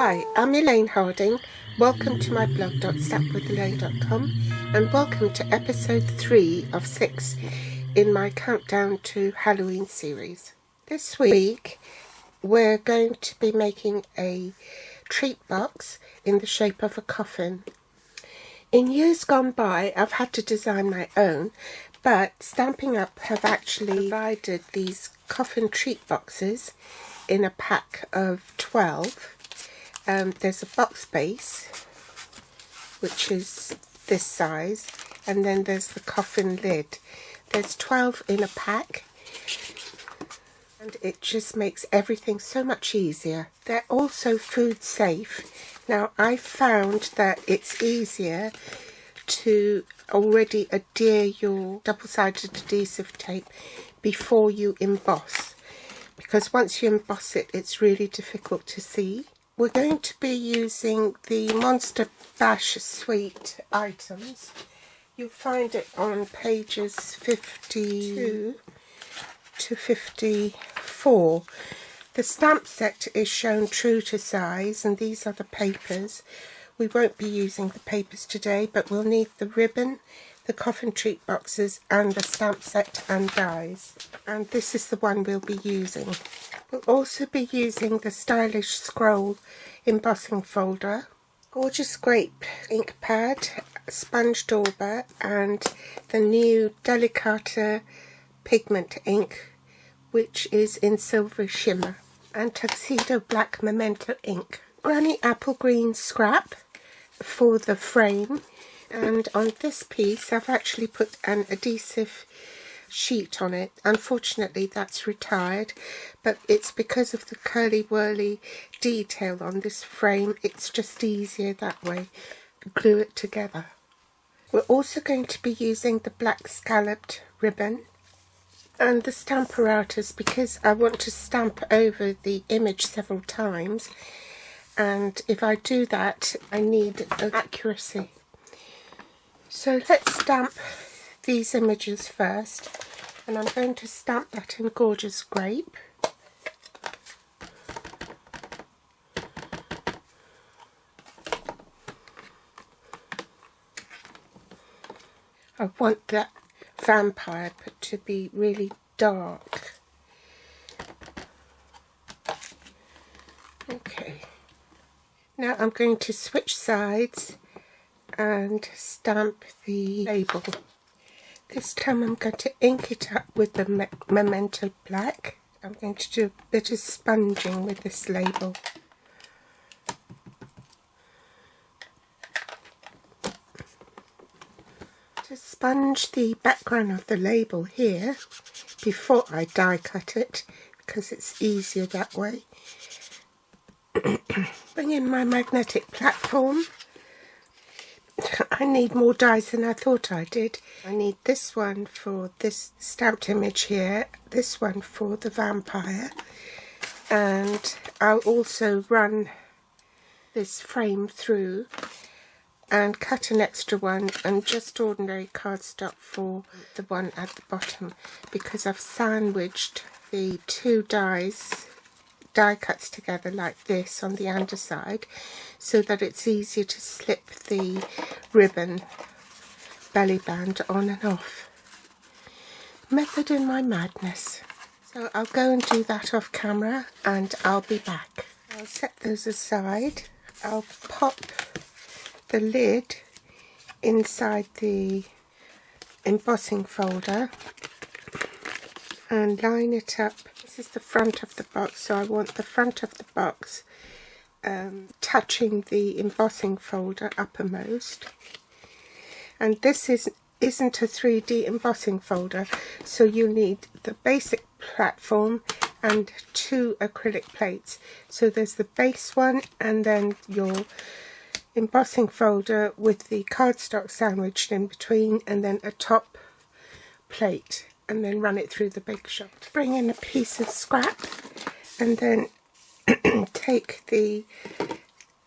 Hi, I'm Elaine Harding. Welcome to my blog .stampwithelaine.com and welcome to episode 3 of 6 in my countdown to Halloween series. This week we're going to be making a treat box in the shape of a coffin. In years gone by I've had to design my own, but Stampin Up have actually provided these coffin treat boxes in a pack of 12. There's a box base, which is this size, and then there's the coffin lid. There's 12 in a pack, and it just makes everything so much easier. They're also food safe. Now, I found that it's easier to already adhere your double-sided adhesive tape before you emboss, because once you emboss it, it's really difficult to see. We're going to be using the Monster Bash Suite items. You'll find it on pages 52 to 54. The stamp set is shown true to size, and these are the papers. We won't be using the papers today, but we'll need the ribbon, the coffin treat boxes, and the stamp set and dies. And this is the one we'll be using. We'll also be using the stylish scroll embossing folder, gorgeous grape ink pad, sponge dauber, and the new Delicata pigment ink, which is in silvery shimmer, and tuxedo black memento ink. Granny apple green scrap for the frame, and on this piece I've actually put an adhesive sheet on it. Unfortunately that's retired, but it's because of the curly whirly detail on this frame. It's just easier that way to glue it together. We're also going to be using the black scalloped ribbon and the Stamparatus, because I want to stamp over the image several times, and if I do that I need accuracy. So let's stamp these images first, and I'm going to stamp that in gorgeous grape. I want that vampire to be really dark. Okay, now I'm going to switch sides and stamp the label. This time I'm going to ink it up with the Memento Black. I'm going to do a bit of sponging with this label. To sponge the background of the label here before I die cut it, because it's easier that way. Bring in my magnetic platform. I need more dies than I thought I did. I need this one for this stamped image here, this one for the vampire, and I'll also run this frame through and cut an extra one and just ordinary cardstock for the one at the bottom, because I've sandwiched the two die cuts together like this on the underside, so that it's easier to slip the ribbon belly band on and off. Method in my madness. So I'll go and do that off camera and I'll be back. I'll set those aside. I'll pop the lid inside the embossing folder and line it up. This is the front of the box, so I want the front of the box touching the embossing folder uppermost. And this isn't a 3D embossing folder, so you need the basic platform and 2 acrylic plates. So there's the base one and then your embossing folder with the cardstock sandwiched in between, and then a top plate, and then run it through the big shot. Bring in a piece of scrap and then take the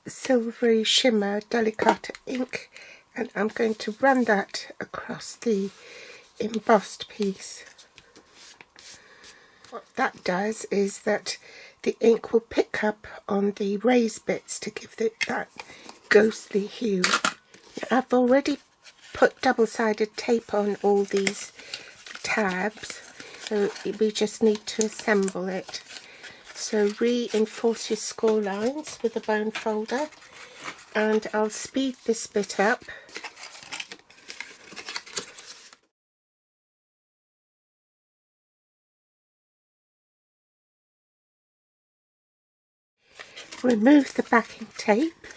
silvery shimmer Delicata ink, and I'm going to run that across the embossed piece. What that does is that the ink will pick up on the raised bits to give it that ghostly hue. I've already put double-sided tape on all these tabs, so we just need to assemble it. So reinforce your score lines with a bone folder, and I'll speed this bit up. Remove the backing tape.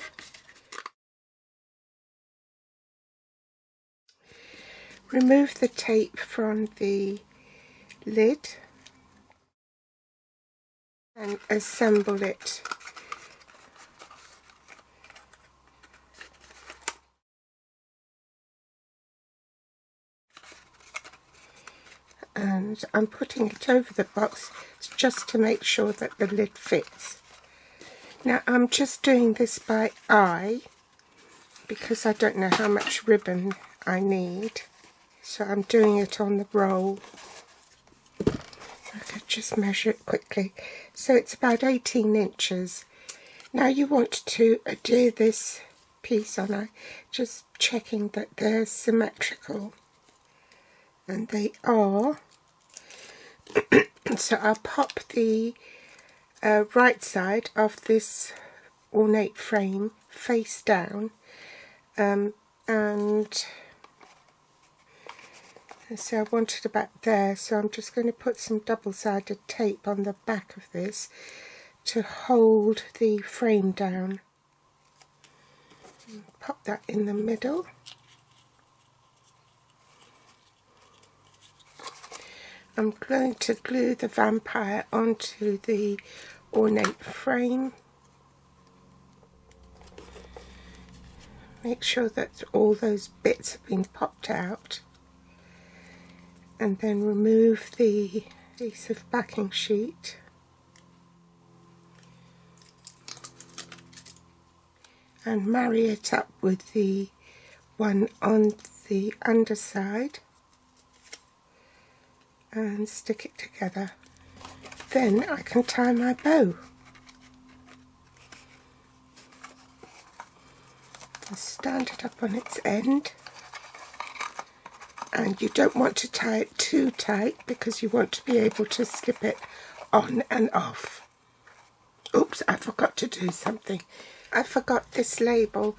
Remove the tape from the lid and assemble it. And I'm putting it over the box just to make sure that the lid fits. Now I'm just doing this by eye because I don't know how much ribbon I need. So I'm doing it on the roll. I could just measure it quickly. So it's about 18 inches. Now you want to adhere this piece on. I'm just checking that they're symmetrical. And they are. So I'll pop the right side of this ornate frame face down, and so I want it about there, so I'm just going to put some double-sided tape on the back of this to hold the frame down. Pop that in the middle. I'm going to glue the vampire onto the ornate frame. Make sure that all those bits have been popped out. And then remove the piece of backing sheet. And marry it up with the one on the underside. And stick it together. Then I can tie my bow. I'll stand it up on its end, and you don't want to tie it too tight because you want to be able to skip it on and off. Oops, I forgot to do something. I forgot this label.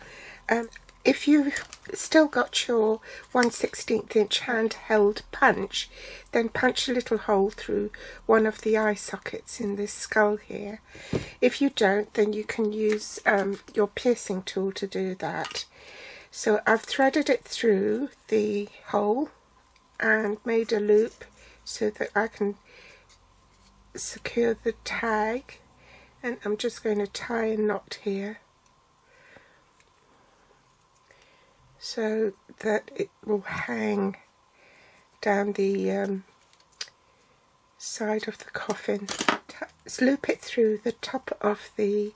If you've still got your 1/16 inch handheld punch, then punch a little hole through one of the eye sockets in this skull here. If you don't, then you can use your piercing tool to do that. So I've threaded it through the hole and made a loop so that I can secure the tag, and I'm just going to tie a knot here, so that it will hang down the side of the coffin. Loop it through the top of the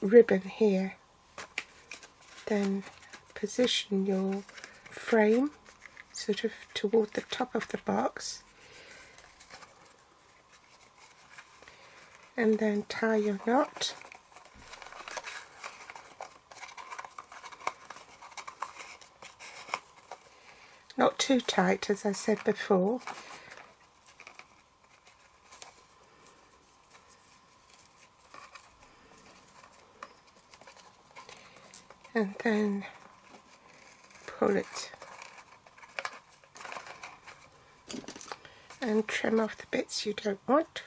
ribbon here. Then position your frame sort of toward the top of the box. And then tie your knot. Not too tight, as I said before. And then pull it and trim off the bits you don't want.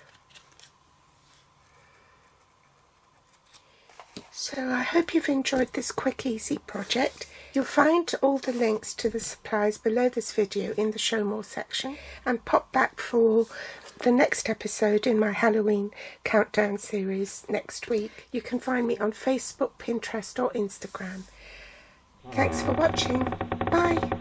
So I hope you've enjoyed this quick, easy project. You'll find all the links to the supplies below this video in the Show More section, and pop back for the next episode in my Halloween countdown series next week. You can find me on Facebook, Pinterest or Instagram. Thanks for watching. Bye.